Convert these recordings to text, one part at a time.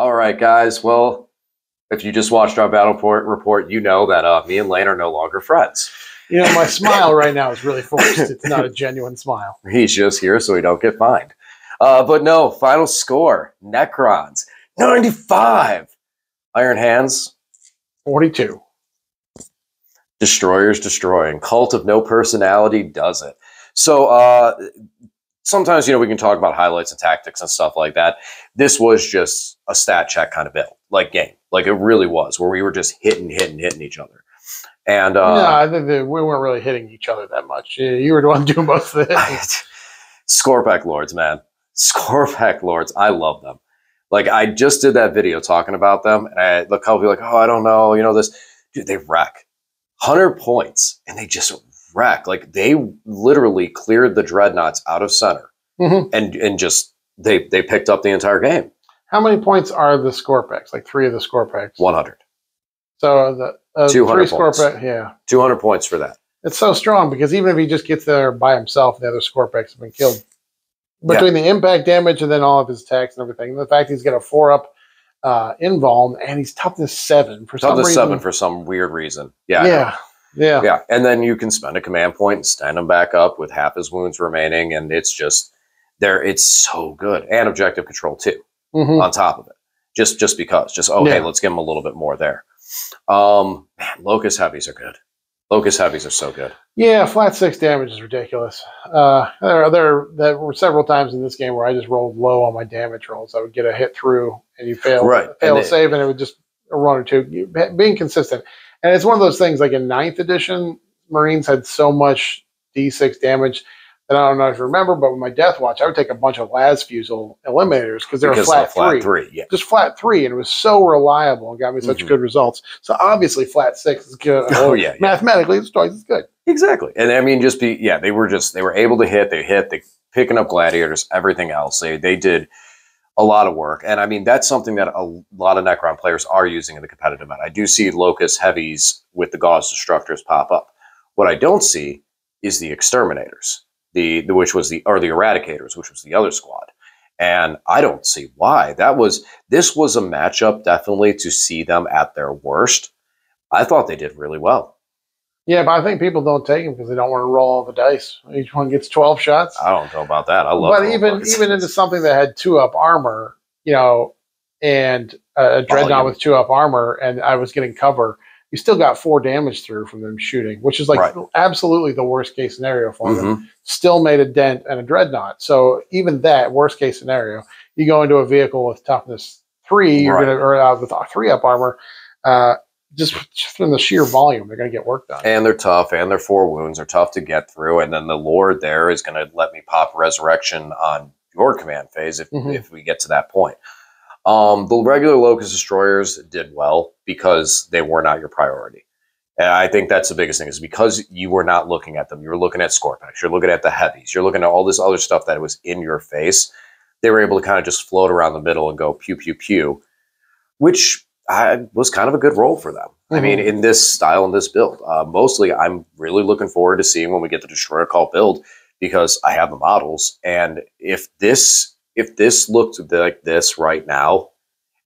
All right, guys. Well, if you just watched our battle report, you know that me and Lane are no longer friends. You know, my smile right now is really forced. It's not a genuine smile. He's just here so he don't get fined. But no, final score, Necrons, 95. Iron Hands, 42. Destroyers destroying. Cult of No Personality does it. So sometimes, we can talk about highlights and tactics and stuff like that. This was just a stat check kind of build, like game. Like it really was, where we were just hitting each other. And no, I think that we weren't really hitting each other that much. You were the one doing most of the hitting. Scorepack Lords, man. Scorepack Lords. I love them. Like, I just did that video talking about them, and I look how like, oh, I don't know, this. Dude, they wreck. 100 points, and they just wreck. Like, they literally cleared the Dreadnoughts out of center, and just, they picked up the entire game. How many points are the score packs? Like 3 of the score packs? 100. So the 200 3 points. score pack, yeah. 200 points for that. It's so strong because even if he just gets there by himself, the other score packs have been killed. Between the impact damage and then all of his attacks and everything, and the fact he's got a 4-up invuln and he's toughness 7 for some reason. Toughness 7 for some weird reason. Yeah. And then you can spend a command point and stand him back up with half his wounds remaining, and it's just there. It's so good, and objective control too on top of it. Just because, hey, let's give him a little bit more there. Man, Locust Heavies are good. Locust Heavies are so good. Yeah, flat 6 damage is ridiculous. There were several times in this game where I just rolled low on my damage rolls. I would get a hit through, and you fail a save, and it would just a run or two. Being consistent. And it's one of those things, like in 9th edition, Marines had so much D6 damage that I don't know if you remember, but with my Death Watch, I would take a bunch of Las Fusel eliminators because they were flat 3. Yeah. Just flat 3, and it was so reliable and got me such good results. So obviously flat 6 is good. Mathematically, it's twice as good. Exactly. And I mean, they were able to hit, they picking up gladiators, everything else. They did a lot of work. And I mean, that's something that a lot of Necron players are using in the competitive meta. I do see Locust Heavies with the Gauze Destructors pop up. What I don't see is the Exterminators. The Eradicators, which was the other squad. And I don't see why. This was a matchup definitely to see them at their worst. I thought they did really well. Yeah, but I think people don't take them because they don't want to roll all the dice. Each one gets 12 shots. I don't know about that. I love it. But even into something that had 2-up armor, and a Dreadnought with 2-up armor, and I was getting cover, you still got 4 damage through from them shooting, which is like absolutely the worst case scenario for them. Still made a dent and a Dreadnought. So even that worst case scenario, you go into a vehicle with toughness 3, you're gonna with 3-up armor. Just from the sheer volume, they're going to get work done. And they're tough, and their 4 wounds are tough to get through. And then the Lord there is going to let me pop Resurrection on your command phase if we get to that point. The regular Locust Destroyers did well because they were not your priority. And I think that's the biggest thing, is because you were not looking at them. You were looking at score packs. You're looking at the heavies. You're looking at all this other stuff that was in your face. They were able to kind of just float around the middle and go pew, pew, pew, which was kind of a good role for them. I mean, in this style and this build. Mostly, I'm really looking forward to seeing when we get the Destroyer Cult build, because I have the models. And if this looked like this right now,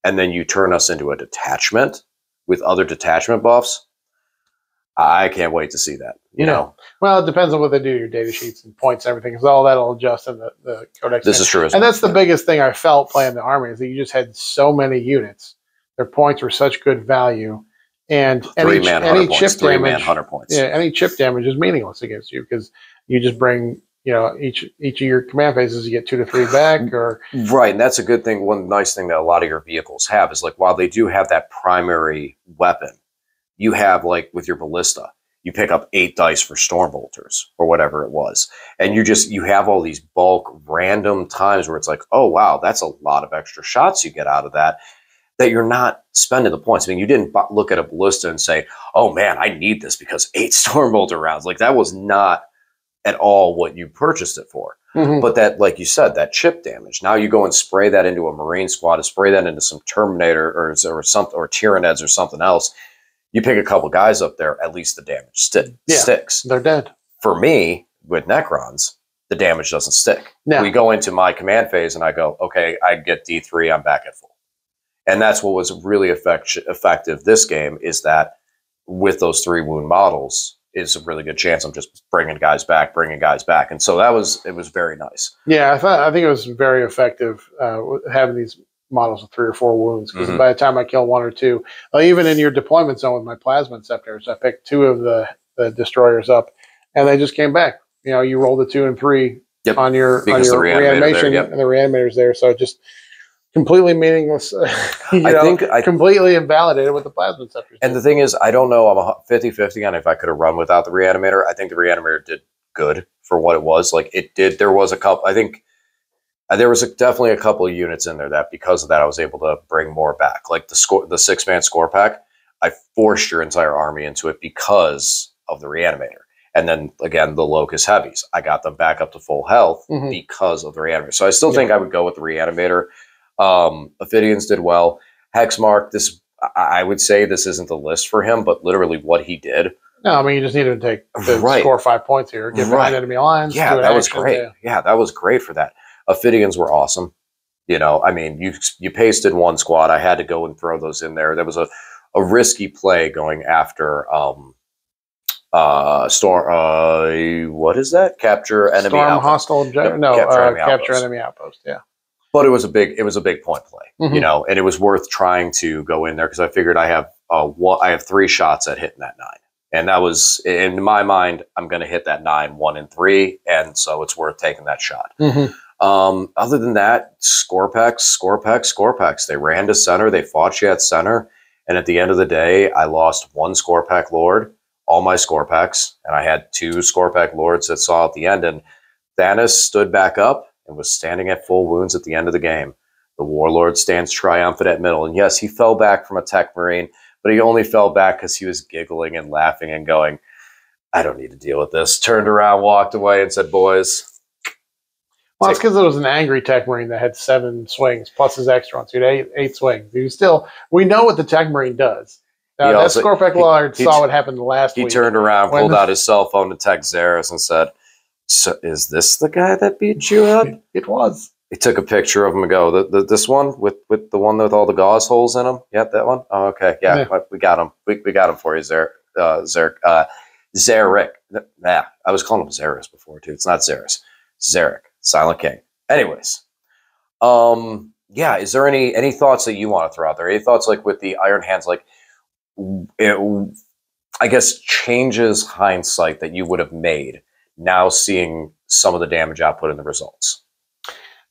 and then you turn us into a detachment with other detachment buffs, I can't wait to see that. You know? Well, it depends on what they do, your data sheets and points and everything, because all that'll adjust in the codex. This is true. And that's the biggest thing I felt playing the army, is that you just had so many units. Their points were such good value. And any chip damage, 100 points. Yeah, any chip damage is meaningless against you, because you just bring, each of your command phases, you get 2 to 3 back, or and that's a good thing. One nice thing that a lot of your vehicles have is, like, while they do have that primary weapon, you have, like, with your ballista, you pick up 8 dice for storm bolters or whatever it was, and you have all these bulk random times where it's like, oh wow, that's a lot of extra shots you get out of that you're not spending the points. I mean, you didn't look at a ballista and say, oh man, I need this because 8 Stormbolter rounds. Like, that was not at all what you purchased it for. But that, like you said, that chip damage, now you go and spray that into a Marine squad, spray that into some Terminator or Tyranids or something else. You pick a couple guys up there, at least the damage sticks. They're dead. For me, with Necrons, the damage doesn't stick. No. We go into my command phase and I go, okay, I get D3, I'm back at full. And that's what was really effective this game, is that with those 3 wound models is a really good chance I'm just bringing guys back. And so it was very nice. Yeah, I think it was very effective having these models with 3 or 4 wounds, because by the time I kill 1 or 2, even in your deployment zone with my plasma inceptors, I picked 2 of the destroyers up, and they just came back. You know, you roll the 2 and 3 on your reanimation, and the reanimator's there, so just completely meaningless. Completely invalidated with the plasma inceptors. And the thing is, I don't know. I'm 50-50 on if I could have run without the reanimator. I think the reanimator did good for what it was. Like, it did. There was a couple. I think there was definitely a couple of units in there that, because of that, I was able to bring more back. Like the 6-man score pack, I forced your entire army into it because of the reanimator. And then again, the Locust Heavies, I got them back up to full health because of the reanimator. So I still think I would go with the reanimator. Ophidians did well. Hexmark, I would say this isn't the list for him, but literally what he did. No, I mean, you just needed to score 5 points here, get behind enemy lines. Yeah, that was great. Yeah, that was great for that. Ophidians were awesome. You know, I mean, you pasted 1 squad. I had to go and throw those in there. There was a risky play going after Storm. What is that? Capture enemy Storm outpost. Hostile objective. No, capture enemy outpost. Yeah. But it was a big point play, you know, and it was worth trying to go in there, because I figured I have 3 shots at hitting that 9. And that was, in my mind, I'm going to hit that 9, 1, and 3. And so it's worth taking that shot. Other than that, score packs. They ran to center. They fought you at center. And at the end of the day, I lost 1 score pack lord, all my score packs. And I had 2 score pack lords that saw at the end. And Thanos stood back up and was standing at full wounds at the end of the game. The Warlord stands triumphant at middle. And yes, he fell back from a Tech Marine, but he only fell back because he was giggling and laughing and going, I don't need to deal with this. Turned around, walked away, and said, boys. Well, it's because it was an angry Tech Marine that had 7 swings, plus his extra ones. He had 8 swings. We know what the Tech Marine does. That Scorpack Lord saw what happened last week. He turned around, pulled out his cell phone to text Xeris and said, so is this the guy that beat you up? It was. He took a picture of him and go, this one with the one with all the gauze holes in him? Yep, that one? Oh, okay. Yeah, we got him. We got him for you, Zarek. Nah, I was calling him Xeris before, too. It's not Xeris. Zarek, Silent King. Anyways. Yeah, is there any thoughts that you want to throw out there? Any thoughts, like, with the Iron Hands, like, I guess, changes hindsight that you would have made now seeing some of the damage output in the results?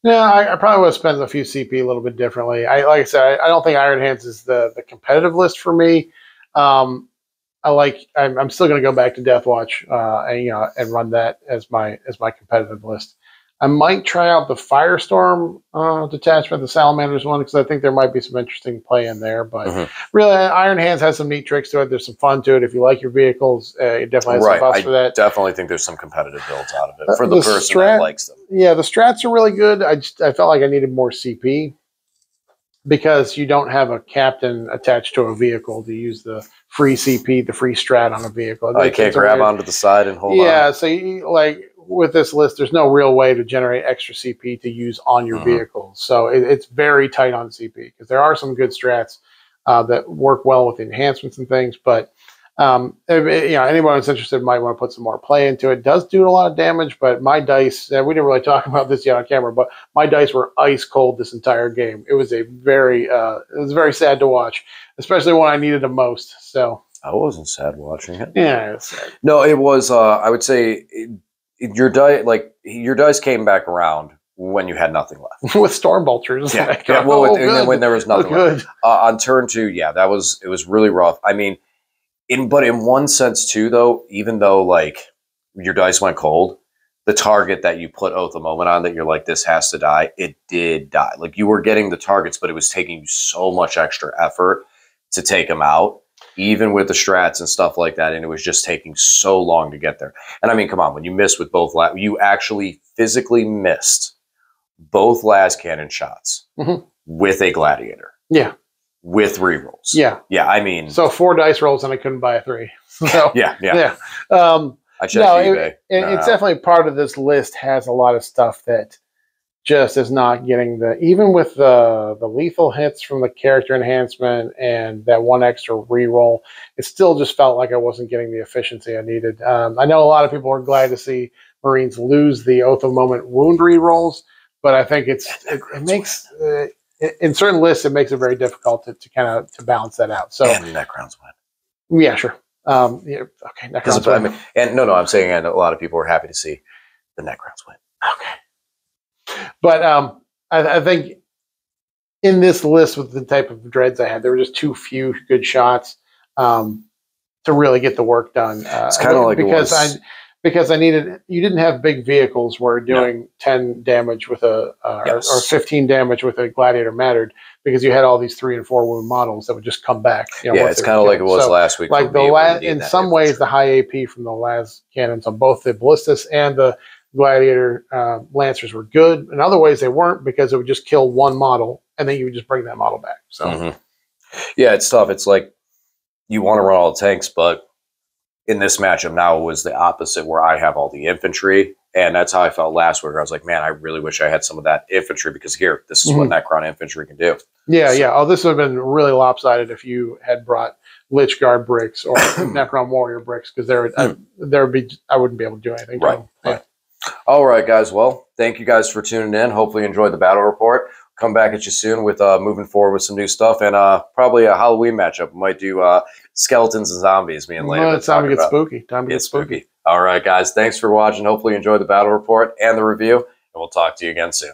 Yeah, I probably would have spent a few CP a little bit differently. Like I said, I don't think Iron Hands is the competitive list for me. I'm still going to go back to Deathwatch and run that as my competitive list. I might try out the Firestorm detachment, the Salamanders one, because I think there might be some interesting play in there. But really, Iron Hands has some neat tricks to it. There's some fun to it. If you like your vehicles, it definitely has some buffs for that. I definitely think there's some competitive builds out of it for the person that likes them. Yeah, the strats are really good. I felt like I needed more CP, because you don't have a captain attached to a vehicle to use the free CP, the free strat on a vehicle. You can't grab onto the side and hold on. Yeah, so with this list, there's no real way to generate extra CP to use on your vehicle. So it's very tight on CP, because there are some good strats that work well with enhancements and things. But anyone who's interested might want to put some more play into it. It does do a lot of damage, but my dice, we didn't really talk about this yet on camera, but my dice were ice cold this entire game. It was very sad to watch, especially when I needed them most. So I wasn't sad watching it. Yeah, it was sad. No, it was. I would say your dice came back around when you had nothing left with Storm Vultures. Yeah, when there was nothing left. On turn 2, yeah, it was really rough. I mean, in one sense too, though, even though like your dice went cold, the target that you put Oath of Moment on, that you're like, this has to die, it did die. Like, you were getting the targets, but it was taking you so much extra effort to take them out, even with the strats and stuff like that, and it was just taking so long to get there. And I mean, come on, when you missed with both, you actually physically missed both las cannon shots with a gladiator. Yeah. With rerolls. Yeah. Yeah, I mean. So 4 dice rolls and I couldn't buy a 3. So, yeah. I checked eBay. It's definitely part of this list has a lot of stuff that just is not getting even with the lethal hits from the character enhancement and that one extra reroll, it still just felt like I wasn't getting the efficiency I needed. I know a lot of people are glad to see Marines lose the Oath of Moment wound rerolls, but I think it makes in certain lists it makes it very difficult to kind of to balance that out. So and Necrons win. Yeah, sure. Yeah, okay, Necrons win. I mean, and no, I'm saying, and a lot of people are happy to see the Necrons win. Okay. But I think in this list with the type of dreads I had, there were just too few good shots to really get the work done. It's kind of like because I needed. You didn't have big vehicles where doing 10 damage with or 15 damage with a gladiator mattered, because you had all these 3 and 4 wound models that would just come back. It's kind of like it was last week. Like in some ways, the high AP from the las cannons on both the ballistas and the gladiator lancers were good. In other ways, they weren't, because it would just kill one model and then you would just bring that model back. So, yeah, it's tough. It's like you want to run all the tanks, but in this matchup now it was the opposite, where I have all the infantry, and that's how I felt last week. I was like, man, I really wish I had some of that infantry, because here, this is what Necron infantry can do. Yeah, yeah. Oh, this would have been really lopsided if you had brought Lich Guard bricks or Necron Warrior bricks, because I wouldn't be able to do anything. Right. Right. All right, guys. Well, thank you guys for tuning in. Hopefully you enjoyed the battle report. Come back at you soon with moving forward with some new stuff, and probably a Halloween matchup. We might do skeletons and zombies, me and Lane. It's time to get spooky. Time to get spooky. All right, guys. Thanks for watching. Hopefully you enjoyed the battle report and the review, and we'll talk to you again soon.